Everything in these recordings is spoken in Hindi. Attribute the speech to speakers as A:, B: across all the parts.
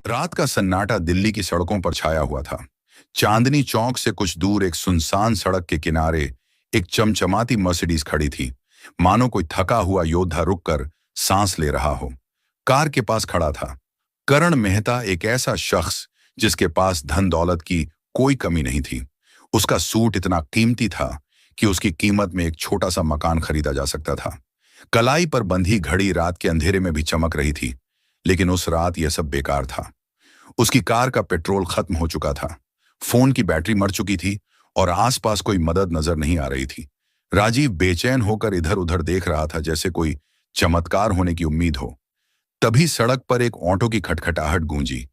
A: रात का सन्नाटा दिल्ली की सड़कों पर छाया हुआ था। चांदनी चौक से कुछ दूर एक सुनसान सड़क के किनारे एक चमचमाती मर्सिडीज खड़ी थी, मानो कोई थका हुआ योद्धा रुककर सांस ले रहा हो। कार के पास खड़ा था करण मेहता, एक ऐसा शख्स जिसके पास धन दौलत की कोई कमी नहीं थी। उसका सूट इतना कीमती था कि उसकी कीमत में एक छोटा सा मकान खरीदा जा सकता था। कलाई पर बंधी घड़ी रात के अंधेरे में भी चमक रही थी, लेकिन उस रात यह सब बेकार था। उसकी कार का पेट्रोल खत्म हो चुका था, फोन की बैटरी मर चुकी थी और आसपास कोई मदद नजर नहीं आ रही थी। राजीव बेचैन होकर इधर उधर देख रहा था, जैसे कोई चमत्कार होने की उम्मीद हो। तभी सड़क पर एक ऑटो की खटखटाहट गूंजी।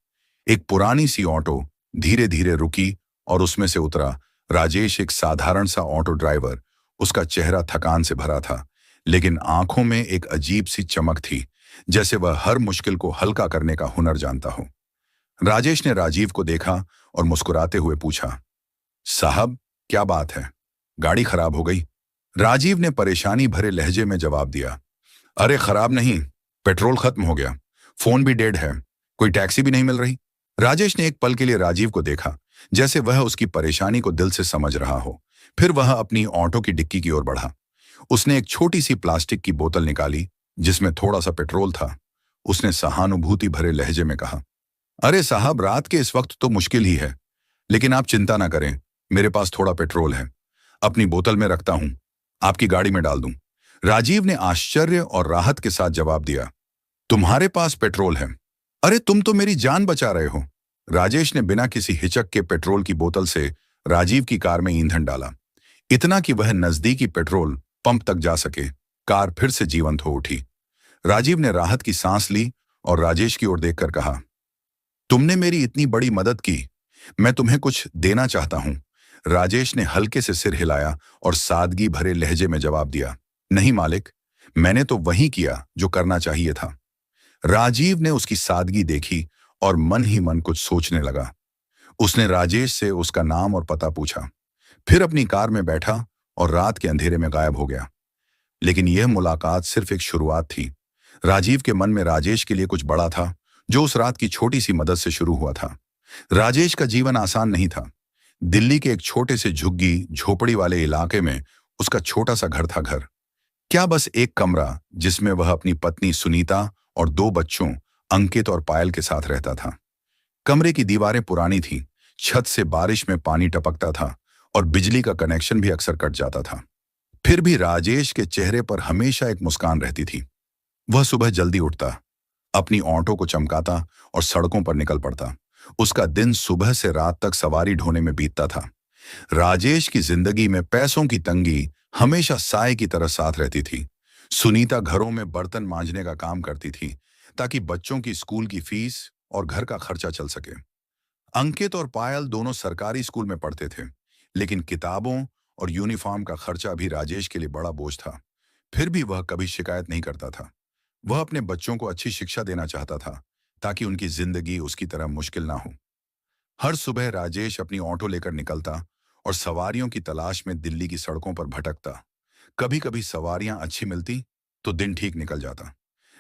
A: एक पुरानी सी ऑटो धीरे धीरे रुकी और उसमें से उतरा राजेश, एक साधारण सा ऑटो ड्राइवर। उसका चेहरा थकान से भरा था, लेकिन आंखों में एक अजीब सी चमक थी, जैसे वह हर मुश्किल को हल्का करने का हुनर जानता हो। राजेश ने राजीव को देखा और मुस्कुराते हुए पूछा, साहब क्या बात है, गाड़ी खराब हो गई? राजीव ने परेशानी भरे लहजे में जवाब दिया, अरे खराब नहीं, पेट्रोल खत्म हो गया, फोन भी डेड है, कोई टैक्सी भी नहीं मिल रही। राजेश ने एक पल के लिए राजीव को देखा, जैसे वह उसकी परेशानी को दिल से समझ रहा हो। फिर वह अपनी ऑटो की डिक्की की ओर बढ़ा। उसने एक छोटी सी प्लास्टिक की बोतल निकाली जिसमें थोड़ा सा पेट्रोल था। उसने सहानुभूति भरे लहजे में कहा, अरे साहब, रात के इस वक्त तो मुश्किल ही है, लेकिन आप चिंता ना करें, मेरे पास थोड़ा पेट्रोल है, अपनी बोतल में रखता हूं, आपकी गाड़ी में डाल दूं। राजीव ने आश्चर्य और राहत के साथ जवाब दिया, तुम्हारे पास पेट्रोल है? अरे तुम तो मेरी जान बचा रहे हो। राजेश ने बिना किसी हिचक के पेट्रोल की बोतल से राजीव की कार में ईंधन डाला, इतना कि वह नजदीकी पेट्रोल पंप तक जा सके। कार फिर से जीवंत हो उठी। राजीव ने राहत की सांस ली और राजेश की ओर देखकर कहा, तुमने मेरी इतनी बड़ी मदद की, मैं तुम्हें कुछ देना चाहता हूं। राजेश ने हल्के से सिर हिलाया और सादगी भरे लहजे में जवाब दिया, नहीं मालिक, मैंने तो वही किया जो करना चाहिए था। राजीव ने उसकी सादगी देखी और मन ही मन कुछ सोचने लगा। उसने राजेश से उसका नाम और पता पूछा, फिर अपनी कार में बैठा और रात के अंधेरे में गायब हो गया। लेकिन यह मुलाकात सिर्फ एक शुरुआत थी। राजीव के मन में राजेश के लिए कुछ बड़ा था, जो उस रात की छोटी सी मदद से शुरू हुआ था। राजेश का जीवन आसान नहीं था। दिल्ली के एक छोटे से झुग्गी झोपड़ी वाले इलाके में उसका छोटा सा घर था। घर क्या, बस एक कमरा जिसमें वह अपनी पत्नी सुनीता और दो बच्चों अंकित और पायल के साथ रहता था। कमरे की दीवारें पुरानी थीं, छत से बारिश में पानी टपकता था और बिजली का कनेक्शन भी अक्सर कट जाता था। फिर भी राजेश के चेहरे पर हमेशा एक मुस्कान रहती थी। वह सुबह जल्दी उठता, अपनी ऑटो को चमकाता और सड़कों पर निकल पड़ता। उसका दिन सुबह से रात तक सवारी ढोने में बीतता था। राजेश की जिंदगी में पैसों की तंगी हमेशा साए की तरह साथ रहती थी। सुनीता घरों में बर्तन मांजने का काम करती थी, ताकि बच्चों की स्कूल की फीस और घर का खर्चा चल सके। अंकित और पायल दोनों सरकारी स्कूल में पढ़ते थे, लेकिन किताबों और यूनिफॉर्म का खर्चा भी राजेश के लिए बड़ा बोझ था। फिर भी वह कभी शिकायत नहीं करता था। वह अपने बच्चों को अच्छी शिक्षा देना चाहता था, ताकि उनकी जिंदगी उसकी तरह मुश्किल ना हो। हर सुबह राजेश अपनी ऑटो लेकर निकलता और सवारियों की तलाश में दिल्ली की सड़कों पर भटकता। कभी कभी सवारियां अच्छी मिलती तो दिन ठीक निकल जाता,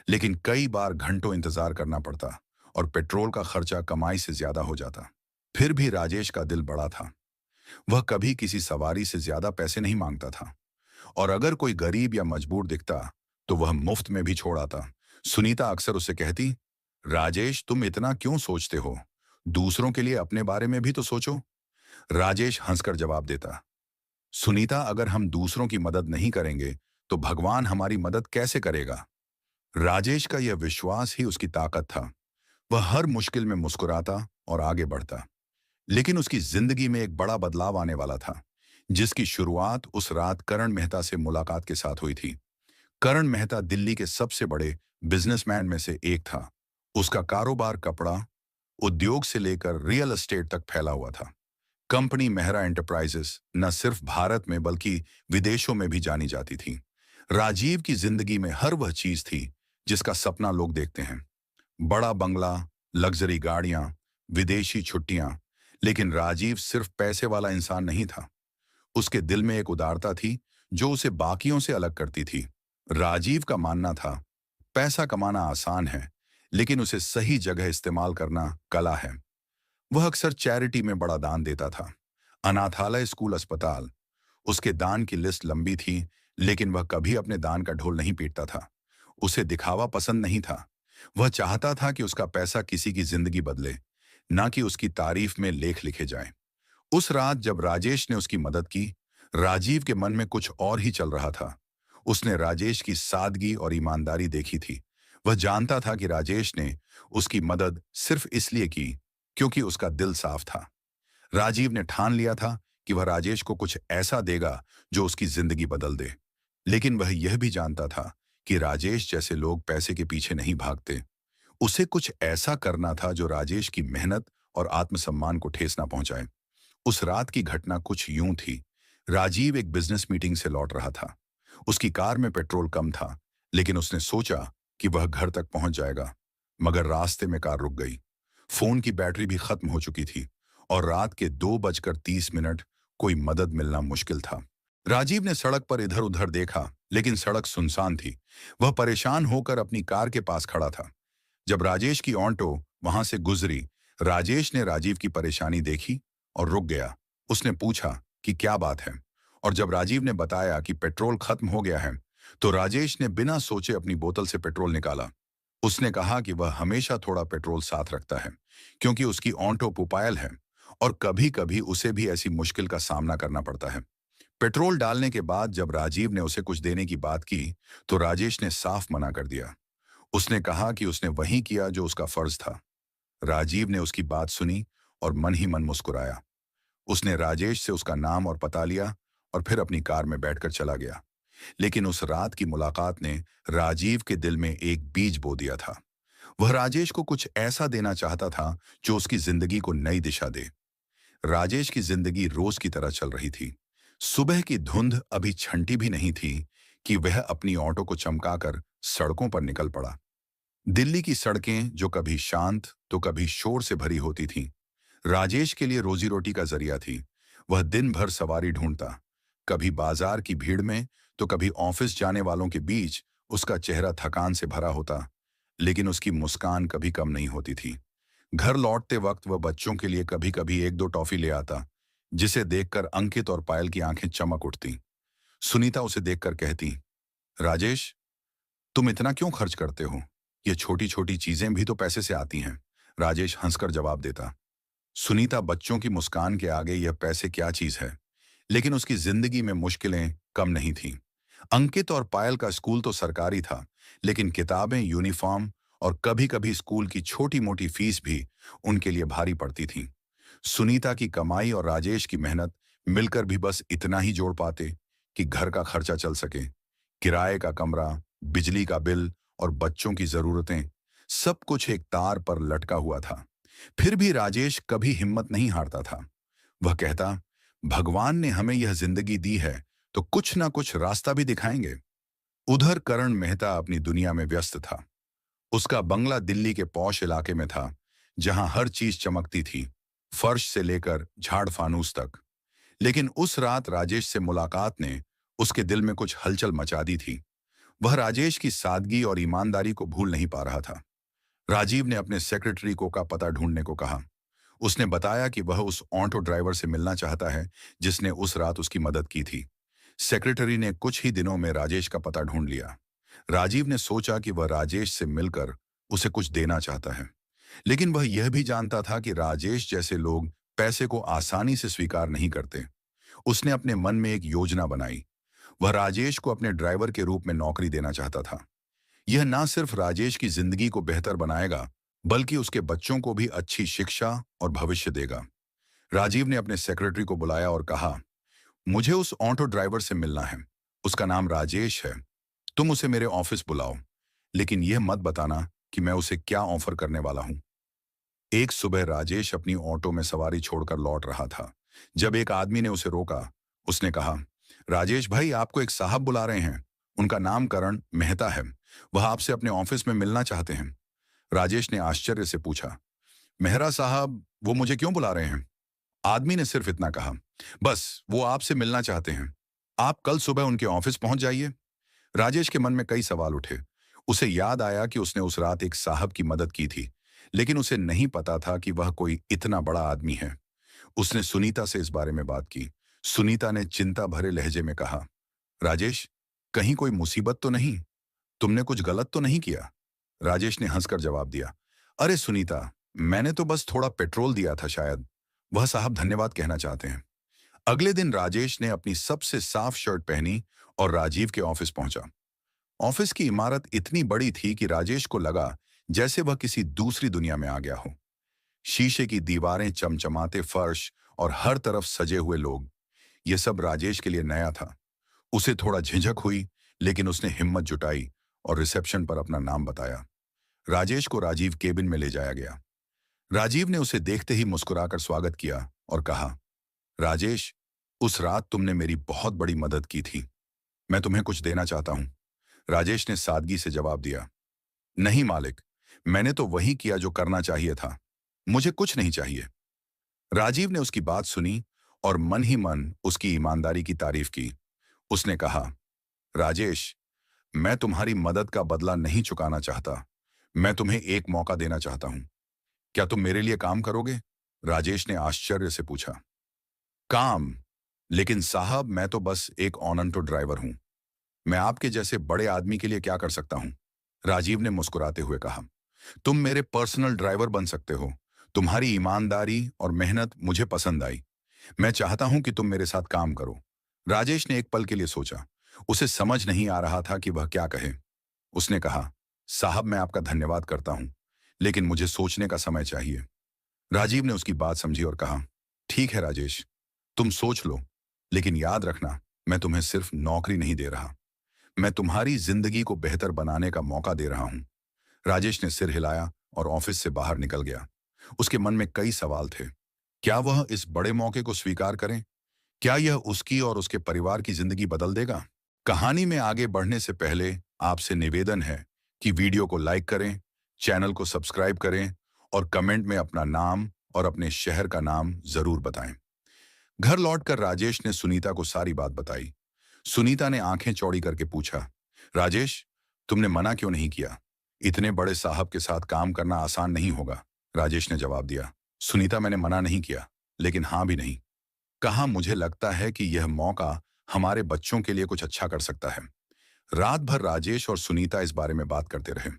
A: लेकिन कई बार घंटों इंतजार करना पड़ता और पेट्रोल का खर्चा कमाई से ज्यादा हो जाता। फिर भी राजेश का दिल बड़ा था। वह कभी किसी सवारी से ज्यादा पैसे नहीं मांगता था, और अगर कोई गरीब या मजबूर दिखता तो वह मुफ्त में भी छोड़ आता। सुनीता अक्सर उससे कहती, राजेश तुम इतना क्यों सोचते हो, दूसरों के लिए अपने बारे में भी तो सोचो। राजेश हंसकर जवाब देता, सुनीता, अगर हम दूसरों की मदद नहीं करेंगे तो भगवान हमारी मदद कैसे करेगा? राजेश का यह विश्वास ही उसकी ताकत था। वह हर मुश्किल में मुस्कुराता और आगे बढ़ता। लेकिन उसकी जिंदगी में एक बड़ा बदलाव आने वाला था, जिसकी शुरुआत उस रात करण मेहता से मुलाकात के साथ हुई थी। करण मेहता दिल्ली के सबसे बड़े बिजनेसमैन में से एक था। उसका कारोबार कपड़ा उद्योग से लेकर रियल एस्टेट तक फैला हुआ था। कंपनी मेहरा एंटरप्राइजेस न सिर्फ भारत में बल्कि विदेशों में भी जानी जाती थी। राजीव की जिंदगी में हर वह चीज थी जिसका सपना लोग देखते हैं, बड़ा बंगला, लग्जरी गाड़ियां, विदेशी छुट्टियां। लेकिन राजीव सिर्फ पैसे वाला इंसान नहीं था। उसके दिल में एक उदारता थी जो उसे बाकियों से अलग करती थी। राजीव का मानना था, पैसा कमाना आसान है, लेकिन उसे सही जगह इस्तेमाल करना कला है। वह अक्सर चैरिटी में बड़ा दान देता था। अनाथालय, स्कूल, अस्पताल। उसके दान की लिस्ट लंबी थी, लेकिन वह कभी अपने दान का ढोल नहीं पीटता था। उसे दिखावा पसंद नहीं था। वह चाहता था कि उसका पैसा किसी की जिंदगी बदले, ना कि उसकी तारीफ में लेख लिखे जाएं। उस रात जब राजेश ने उसकी मदद की, राजीव के मन में कुछ और ही चल रहा था। उसने राजेश की सादगी और ईमानदारी देखी थी। वह जानता था कि राजेश ने उसकी मदद सिर्फ इसलिए की क्योंकि उसका दिल साफ था। राजीव ने ठान लिया था कि वह राजेश को कुछ ऐसा देगा जो उसकी जिंदगी बदल दे। लेकिन वह यह भी जानता था कि राजेश जैसे लोग पैसे के पीछे नहीं भागते। उसे कुछ ऐसा करना था जो राजेश की मेहनत और आत्मसम्मान को ठेस ना पहुंचाए। उस रात की घटना कुछ यूं थी। राजीव एक बिजनेस मीटिंग से लौट रहा था। उसकी कार में पेट्रोल कम था, लेकिन उसने सोचा कि वह घर तक पहुंच जाएगा। मगर रास्ते में कार रुक गई। फोन की बैटरी भी खत्म हो चुकी थी और रात के 2:30 कोई मदद मिलना मुश्किल था। राजीव ने सड़क पर इधर उधर देखा, लेकिन सड़क सुनसान थी। वह परेशान होकर अपनी कार के पास खड़ा था। जब राजेश की ऑटो वहां से गुजरी, राजेश ने राजीव की परेशानी देखी और रुक गया। उसने पूछा कि क्या बात है, और जब राजीव ने बताया कि पेट्रोल खत्म हो गया है, तो राजेश ने बिना सोचे अपनी बोतल से पेट्रोल निकाला। उसने कहा कि वह हमेशा थोड़ा पेट्रोल साथ रखता है, क्योंकि उसकी ऑटो पुपायल है और कभी कभी उसे भी ऐसी मुश्किल का सामना करना पड़ता है। पेट्रोल डालने के बाद जब राजीव ने उसे कुछ देने की बात की, तो राजेश ने साफ मना कर दिया। उसने कहा कि उसने वही किया जो उसका फर्ज था। राजीव ने उसकी बात सुनी और मन ही मन मुस्कुराया। उसने राजेश से उसका नाम और पता लिया और फिर अपनी कार में बैठकर चला गया। लेकिन उस रात की मुलाकात ने राजीव के दिल में एक बीज बो दिया था। वह राजेश को कुछ ऐसा देना चाहता था जो उसकी जिंदगी को नई दिशा दे। राजेश की जिंदगी रोज की तरह चल रही थी। सुबह की धुंध अभी छंटी भी नहीं थी कि वह अपनी ऑटो को चमकाकर सड़कों पर निकल पड़ा। दिल्ली की सड़कें जो कभी शांत तो कभी शोर से भरी होती थीं, राजेश के लिए रोजी रोटी का जरिया थी। वह दिन भर सवारी ढूंढता, कभी बाजार की भीड़ में तो कभी ऑफिस जाने वालों के बीच। उसका चेहरा थकान से भरा होता, लेकिन उसकी मुस्कान कभी कम नहीं होती थी। घर लौटते वक्त वह बच्चों के लिए कभी कभी एक दो टॉफी ले आता, जिसे देखकर अंकित और पायल की आंखें चमक उठती। सुनीता उसे देखकर कहती, राजेश, तुम इतना क्यों खर्च करते हो? ये छोटी छोटी चीजें भी तो पैसे से आती हैं। राजेश हंसकर जवाब देता। सुनीता बच्चों की मुस्कान के आगे यह पैसे क्या चीज है, लेकिन उसकी जिंदगी में मुश्किलें कम नहीं थीं। अंकित और पायल का स्कूल तो सरकारी था, लेकिन किताबें, यूनिफॉर्म और कभी कभी स्कूल की छोटी मोटी फीस भी उनके लिए भारी पड़ती थी। सुनीता की कमाई और राजेश की मेहनत मिलकर भी बस इतना ही जोड़ पाते कि घर का खर्चा चल सके। किराए का कमरा, बिजली का बिल और बच्चों की जरूरतें, सब कुछ एक तार पर लटका हुआ था। फिर भी राजेश कभी हिम्मत नहीं हारता था। वह कहता, भगवान ने हमें यह जिंदगी दी है तो कुछ ना कुछ रास्ता भी दिखाएंगे। उधर करण मेहता अपनी दुनिया में व्यस्त था। उसका बंगला दिल्ली के पौश इलाके में था, जहां हर चीज चमकती थी, फर्श से लेकर झाड़ फानूस तक। लेकिन उस रात राजेश से मुलाकात ने उसके दिल में कुछ हलचल मचा दी थी। वह राजेश की सादगी और ईमानदारी को भूल नहीं पा रहा था। राजीव ने अपने सेक्रेटरी को का पता ढूंढने को कहा। उसने बताया कि वह उस ऑटो ड्राइवर से मिलना चाहता है जिसने उस रात उसकी मदद की थी। सेक्रेटरी ने कुछ ही दिनों में राजेश का पता ढूंढ लिया। राजीव ने सोचा कि वह राजेश से मिलकर उसे कुछ देना चाहता है, लेकिन वह यह भी जानता था कि राजेश जैसे लोग पैसे को आसानी से स्वीकार नहीं करते। उसने अपने मन में एक योजना बनाई। वह राजेश को अपने ड्राइवर के रूप में नौकरी देना चाहता था। यह ना सिर्फ राजेश की जिंदगी को बेहतर बनाएगा, बल्कि उसके बच्चों को भी अच्छी शिक्षा और भविष्य देगा। राजीव ने अपने सेक्रेटरी को बुलाया और कहा, मुझे उस ऑटो ड्राइवर से मिलना है। उसका नाम राजेश है। तुम उसे मेरे ऑफिस बुलाओ, लेकिन यह मत बताना कि मैं उसे क्या ऑफर करने वाला हूं। एक सुबह राजेश अपनी ऑटो में सवारी छोड़कर लौट रहा था, जब एक आदमी ने उसे रोका। उसने कहा, राजेश भाई, आपको एक साहब बुला रहे हैं। उनका नाम करण मेहता है। वह आपसे अपने ऑफिस में मिलना चाहते हैं। राजेश ने आश्चर्य से पूछा, मेहरा साहब, वो मुझे क्यों बुला रहे हैं? आदमी ने सिर्फ इतना कहा, बस वो आपसे मिलना चाहते हैं। आप कल सुबह उनके ऑफिस पहुंच जाइए। राजेश के मन में कई सवाल उठे। उसे याद आया कि उसने उस रात एक साहब की मदद की थी, लेकिन उसे नहीं पता था कि वह कोई इतना बड़ा आदमी है। उसने सुनीता से इस बारे में बात की। सुनीता ने चिंता भरे लहजे में कहा, राजेश, कहीं कोई मुसीबत तो नहीं? तुमने कुछ गलत तो नहीं किया? राजेश ने हंसकर जवाब दिया, अरे सुनीता, मैंने तो बस थोड़ा पेट्रोल दिया था शायद। वह साहब धन्यवाद कहना चाहते हैं। अगले दिन राजेश ने अपनी सबसे साफ शर्ट पहनी और राजीव के ऑफिस पहुंचा। ऑफिस की इमारत इतनी बड़ी थी कि राजेश को लगा जैसे वह किसी दूसरी दुनिया में आ गया हो। शीशे की दीवारें, चमचमाते फर्श और हर तरफ सजे हुए लोग, ये सब राजेश के लिए नया था। उसे थोड़ा झिझक हुई, लेकिन उसने हिम्मत जुटाई और रिसेप्शन पर अपना नाम बताया। राजेश को राजीव केबिन में ले जाया गया। राजीव ने उसे देखते ही मुस्कुराकर स्वागत किया और कहा, राजेश, उस रात तुमने मेरी बहुत बड़ी मदद की थी। मैं तुम्हें कुछ देना चाहता हूं। राजेश ने सादगी से जवाब दिया, नहीं मालिक, मैंने तो वही किया जो करना चाहिए था। मुझे कुछ नहीं चाहिए। राजीव ने उसकी बात सुनी और मन ही मन उसकी ईमानदारी की तारीफ की। उसने कहा, राजेश, मैं तुम्हारी मदद का बदला नहीं चुकाना चाहता। मैं तुम्हें एक मौका देना चाहता हूं। क्या तुम मेरे लिए काम करोगे? राजेश ने आश्चर्य से पूछा। काम? लेकिन साहब, मैं तो बस एक ऑन टू ड्राइवर हूं। मैं आपके जैसे बड़े आदमी के लिए क्या कर सकता हूं? राजीव ने मुस्कुराते हुए कहा, तुम मेरे पर्सनल ड्राइवर बन सकते हो। तुम्हारी ईमानदारी और मेहनत मुझे पसंद आई। मैं चाहता हूं कि तुम मेरे साथ काम करो। राजेश ने एक पल के लिए सोचा। उसे समझ नहीं आ रहा था कि वह क्या कहे। उसने कहा, साहब, मैं आपका धन्यवाद करता हूं, लेकिन मुझे सोचने का समय चाहिए। राजीव ने उसकी बात समझी और कहा, ठीक है राजेश, तुम सोच लो, लेकिन याद रखना, मैं तुम्हें सिर्फ नौकरी नहीं दे रहा। मैं तुम्हारी जिंदगी को बेहतर बनाने का मौका दे रहा हूं। राजेश ने सिर हिलाया और ऑफिस से बाहर निकल गया। उसके मन में कई सवाल थे। क्या वह इस बड़े मौके को स्वीकार करें? क्या यह उसकी और उसके परिवार की जिंदगी बदल देगा? कहानी में आगे बढ़ने से पहले आपसे निवेदन है कि वीडियो को लाइक करें, चैनल को सब्सक्राइब करें और कमेंट में अपना नाम और अपने शहर का नाम जरूर बताएं। घर लौटकर राजेश ने सुनीता को सारी बात बताई। सुनीता ने आंखें चौड़ी करके पूछा, राजेश, तुमने मना क्यों नहीं किया? इतने बड़े साहब के साथ काम करना आसान नहीं होगा। राजेश ने जवाब दिया, सुनीता, मैंने मना नहीं किया, लेकिन हाँ भी नहीं कहा। मुझे लगता है कि यह मौका हमारे बच्चों के लिए कुछ अच्छा कर सकता है। रात भर राजेश और सुनीता इस बारे में बात करते रहे।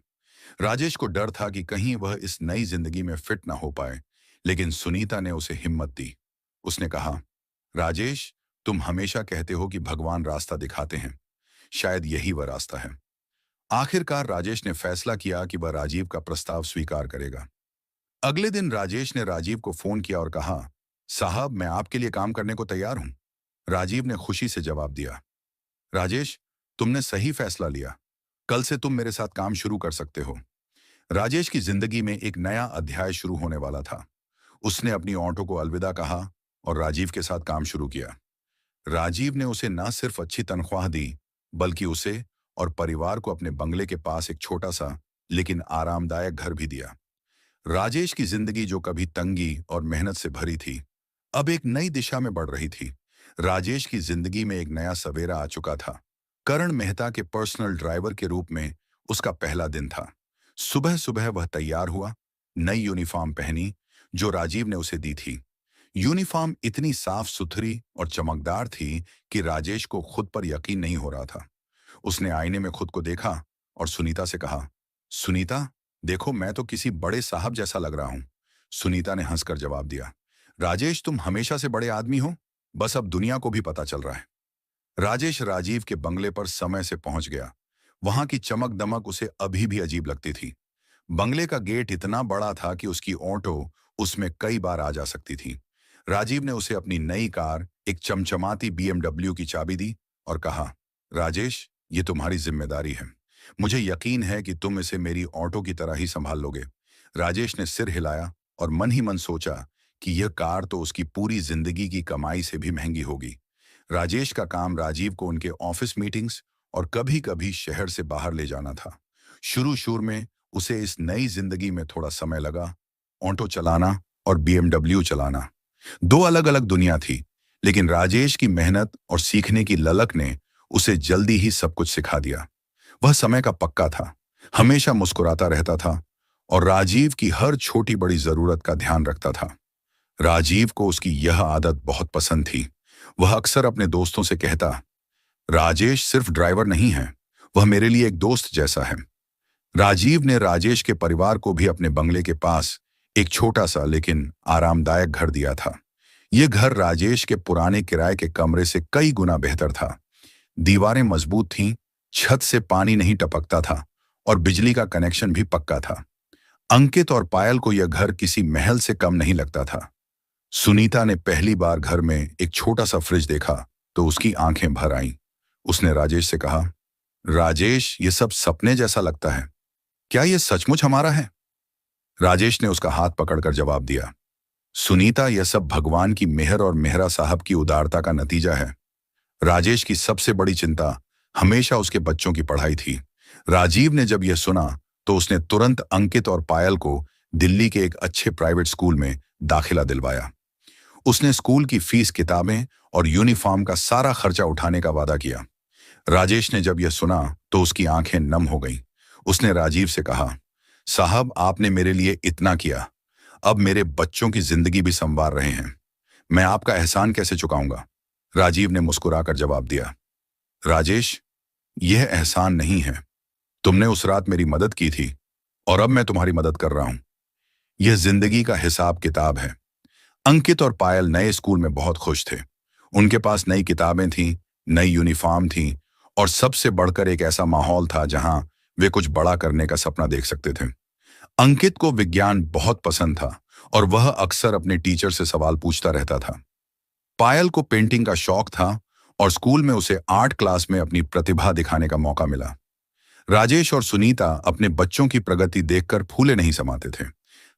A: राजेश को डर था कि कहीं वह इस नई जिंदगी में फिट ना हो पाए, लेकिन सुनीता ने उसे हिम्मत दी। उसने कहा, राजेश, तुम हमेशा कहते हो कि भगवान रास्ता दिखाते हैं। शायद यही वह रास्ता है। आखिरकार राजेश ने फैसला किया कि वह राजीव का प्रस्ताव स्वीकार करेगा। अगले दिन राजेश ने राजीव को फोन किया और कहा, साहब, मैं आपके लिए काम करने को तैयार हूं। राजीव ने खुशी से जवाब दिया, राजेश, तुमने सही फैसला लिया। कल से तुम मेरे साथ काम शुरू कर सकते हो। राजेश की जिंदगी में एक नया अध्याय शुरू होने वाला था। उसने अपनी ऑटो को अलविदा कहा और राजीव के साथ काम शुरू किया। राजीव ने उसे न सिर्फ अच्छी तनख्वाह दी, बल्कि उसे और परिवार को अपने बंगले के पास एक छोटा सा लेकिन आरामदायक घर भी दिया। राजेश की जिंदगी, जो कभी तंगी और मेहनत से भरी थी, अब एक नई दिशा में बढ़ रही थी। राजेश की जिंदगी में एक नया सवेरा आ चुका था। करण मेहता के पर्सनल ड्राइवर के रूप में उसका पहला दिन था। सुबह सुबह वह तैयार हुआ, नई यूनिफॉर्म पहनी जो राजीव ने उसे दी थी। यूनिफॉर्म इतनी साफ सुथरी और चमकदार थी कि राजेश को खुद पर यकीन नहीं हो रहा था। उसने आईने में खुद को देखा और सुनीता से कहा, सुनीता, देखो, मैं तो किसी बड़े साहब जैसा लग रहा हूं। सुनीता ने हंसकर जवाब दिया, राजेश, तुम हमेशा से बड़े आदमी हो, बस अब दुनिया को भी पता चल रहा है। राजेश राजीव के बंगले पर समय से पहुंच गया। वहां की चमक दमक उसे अभी भी अजीब लगती थी। बंगले का गेट इतना बड़ा था कि उसकी ऑटो उसमें कई बार आ जा सकती थी। राजीव ने उसे अपनी नई कार, एक चमचमाती BMW की चाबी दी और कहा, राजेश, ये तुम्हारी जिम्मेदारी है। मुझे यकीन है कि तुम इसे मेरी ऑटो की तरह ही संभाल लोगे। राजेश ने सिर हिलाया और मन ही मन सोचा कि यह कार तो उसकी पूरी जिंदगी की कमाई से भी महंगी होगी। राजेश का काम राजीव को उनके ऑफिस मीटिंग्स और कभी कभी शहर से बाहर ले जाना था। शुरू में उसे इस नई जिंदगी में थोड़ा समय लगा। ऑटो चलाना और BMW चलाना, दो अलग अलग दुनिया थी, लेकिन राजेश की मेहनत और सीखने की ललक ने उसे जल्दी ही सब कुछ सिखा दिया। वह समय का पक्का था। हमेशा मुस्कुराता रहता था और राजीव की हर छोटी बड़ी जरूरत का ध्यान रखता था। राजीव को उसकी यह आदत बहुत पसंद थी। वह अक्सर अपने दोस्तों से कहता, राजेश सिर्फ ड्राइवर नहीं है, वह मेरे लिए एक दोस्त जैसा है। राजीव ने राजेश के परिवार को भी अपने बंगले के पास एक छोटा सा लेकिन आरामदायक घर दिया था। यह घर राजेश के पुराने किराए के कमरे से कई गुना बेहतर था। दीवारें मजबूत थीं, छत से पानी नहीं टपकता था और बिजली का कनेक्शन भी पक्का था। अंकित और पायल को यह घर किसी महल से कम नहीं लगता था। सुनीता ने पहली बार घर में एक छोटा सा फ्रिज देखा तो उसकी आंखें भर आईं। उसने राजेश से कहा, राजेश, ये सब सपने जैसा लगता है, क्या ये सचमुच हमारा है? राजेश ने उसका हाथ पकड़कर जवाब दिया, सुनीता, यह सब भगवान की मेहर और मेहरा साहब की उदारता का नतीजा है। राजेश की सबसे बड़ी चिंता हमेशा उसके बच्चों की पढ़ाई थी। राजीव ने जब यह सुना तो उसने तुरंत अंकित और पायल को दिल्ली के एक अच्छे प्राइवेट स्कूल में दाखिला दिलवाया। उसने स्कूल की फीस, किताबें और यूनिफॉर्म का सारा खर्चा उठाने का वादा किया। राजेश ने जब यह सुना तो उसकी आंखें नम हो गईं। उसने राजीव से कहा, साहब, आपने मेरे लिए इतना किया, अब मेरे बच्चों की जिंदगी भी संवार रहे हैं, मैं आपका एहसान कैसे चुकाऊंगा? राजीव ने मुस्कुराकर जवाब दिया, राजेश, यह एहसान नहीं है, तुमने उस रात मेरी मदद की थी और अब मैं तुम्हारी मदद कर रहा हूं। यह जिंदगी का हिसाब किताब है। अंकित और पायल नए स्कूल में बहुत खुश थे। उनके पास नई किताबें थीं, नई यूनिफॉर्म थी और सबसे बढ़कर एक ऐसा माहौल था जहां वे कुछ बड़ा करने का सपना देख सकते थे। अंकित को विज्ञान बहुत पसंद था और वह अक्सर अपने टीचर से सवाल पूछता रहता था। पायल को पेंटिंग का शौक था और स्कूल में उसे आर्ट क्लास में अपनी प्रतिभा दिखाने का मौका मिला। राजेश और सुनीता अपने बच्चों की प्रगति देखकर फूले नहीं समाते थे।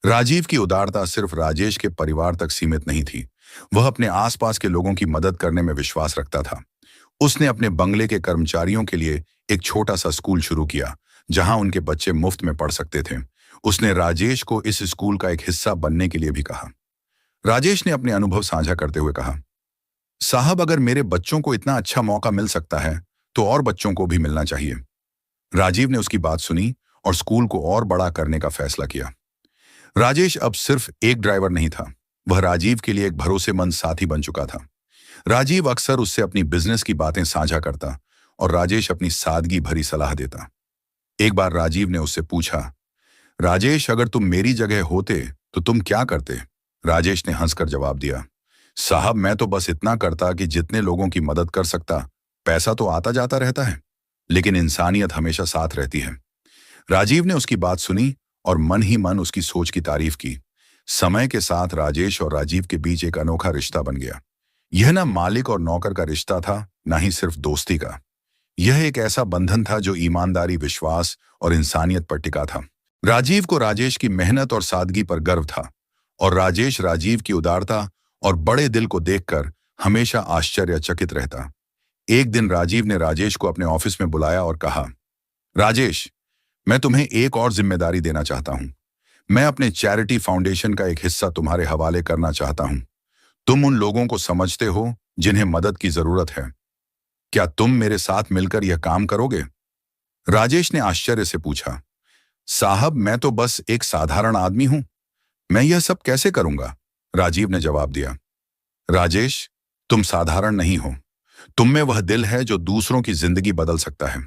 A: राजीव की उदारता सिर्फ राजेश के परिवार तक सीमित नहीं थी, वह अपने आसपास के लोगों की मदद करने में विश्वास रखता था। उसने अपने बंगले के कर्मचारियों के लिए एक छोटा सा स्कूल शुरू किया जहां उनके बच्चे मुफ्त में पढ़ सकते थे। उसने राजेश को इस स्कूल का एक हिस्सा बनने के लिए भी कहा। राजेश ने अपने अनुभव साझा करते हुए कहा, साहब, अगर मेरे बच्चों को इतना अच्छा मौका मिल सकता है तो और बच्चों को भी मिलना चाहिए। राजीव ने उसकी बात सुनी और स्कूल को और बड़ा करने का फैसला किया। राजेश अब सिर्फ एक ड्राइवर नहीं था, वह राजीव के लिए एक भरोसेमंद साथी बन चुका था। राजीव अक्सर उससे अपनी बिजनेस की बातें साझा करता और राजेश अपनी सादगी भरी सलाह देता। एक बार राजीव ने उससे पूछा, राजेश, अगर तुम मेरी जगह होते तो तुम क्या करते? राजेश ने हंसकर जवाब दिया, साहब, मैं तो बस इतना करता कि जितने लोगों की मदद कर सकता। पैसा तो आता जाता रहता है, लेकिन इंसानियत हमेशा साथ रहती है। राजीव ने उसकी बात सुनी और मन ही मन उसकी सोच की तारीफ की। समय के साथ राजेश और राजीव के बीच एक अनोखा रिश्ता बन गया। यह ना मालिक और नौकर का रिश्ता था, ना ही सिर्फ दोस्ती का। यह एक ऐसा बंधन था जो ईमानदारी, विश्वास और इंसानियत पर टिका था। राजीव को राजेश की मेहनत और सादगी पर गर्व था और राजेश राजीव की उदारता और बड़े दिल को देखकर हमेशा आश्चर्यचकित रहता। एक दिन राजीव ने राजेश को अपने ऑफिस में बुलाया और कहा, राजेश, मैं तुम्हें एक और जिम्मेदारी देना चाहता हूं। मैं अपने चैरिटी फाउंडेशन का एक हिस्सा तुम्हारे हवाले करना चाहता हूं। तुम उन लोगों को समझते हो जिन्हें मदद की जरूरत है। क्या तुम मेरे साथ मिलकर यह काम करोगे? राजेश ने आश्चर्य से पूछा, साहब, मैं तो बस एक साधारण आदमी हूं, मैं यह सब कैसे करूंगा? राजीव ने जवाब दिया, राजेश, तुम साधारण नहीं हो, तुम में वह दिल है जो दूसरों की जिंदगी बदल सकता है।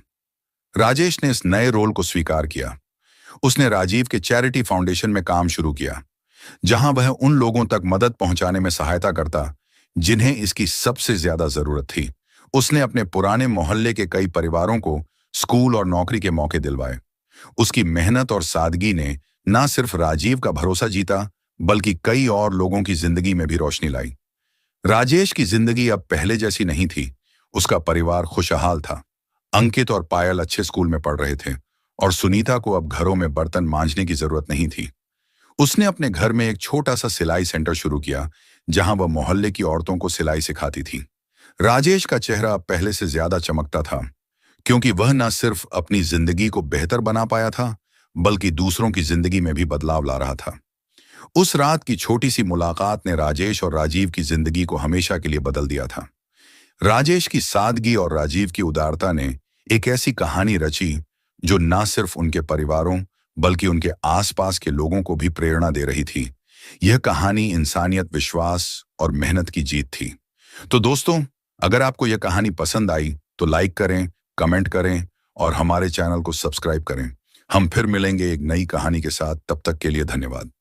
A: राजेश ने इस नए रोल को स्वीकार किया। उसने राजीव के चैरिटी फाउंडेशन में काम शुरू किया, जहां वह उन लोगों तक मदद पहुंचाने में सहायता करता जिन्हें इसकी सबसे ज्यादा जरूरत थी। उसने अपने पुराने मोहल्ले के कई परिवारों को स्कूल और नौकरी के मौके दिलवाए। उसकी मेहनत और सादगी ने न सिर्फ राजीव का भरोसा जीता, बल्कि कई और लोगों की जिंदगी में भी रोशनी लाई। राजेश की जिंदगी अब पहले जैसी नहीं थी। उसका परिवार खुशहाल था। अंकित और पायल अच्छे स्कूल में पढ़ रहे थे और सुनीता को अब घरों में बर्तन मांजने की जरूरत नहीं थी। उसने अपने घर में एक छोटा सा सिलाई सेंटर शुरू किया, जहां वह मोहल्ले की औरतों को सिलाई सिखाती थी। राजेश का चेहरा अब पहले से ज्यादा चमकता था, क्योंकि वह न सिर्फ अपनी जिंदगी को बेहतर बना पाया था, बल्कि दूसरों की जिंदगी में भी बदलाव ला रहा था। उस रात की छोटी सी मुलाकात ने राजेश और राजीव की जिंदगी को हमेशा के लिए बदल दिया था। राजेश की सादगी और राजीव की उदारता ने एक ऐसी कहानी रची जो न सिर्फ उनके परिवारों बल्कि उनके आसपास के लोगों को भी प्रेरणा दे रही थी। यह कहानी इंसानियत, विश्वास और मेहनत की जीत थी। तो दोस्तों, अगर आपको यह कहानी पसंद आई तो लाइक करें, कमेंट करें और हमारे चैनल को सब्सक्राइब करें। हम फिर मिलेंगे एक नई कहानी के साथ। तब तक के लिए धन्यवाद।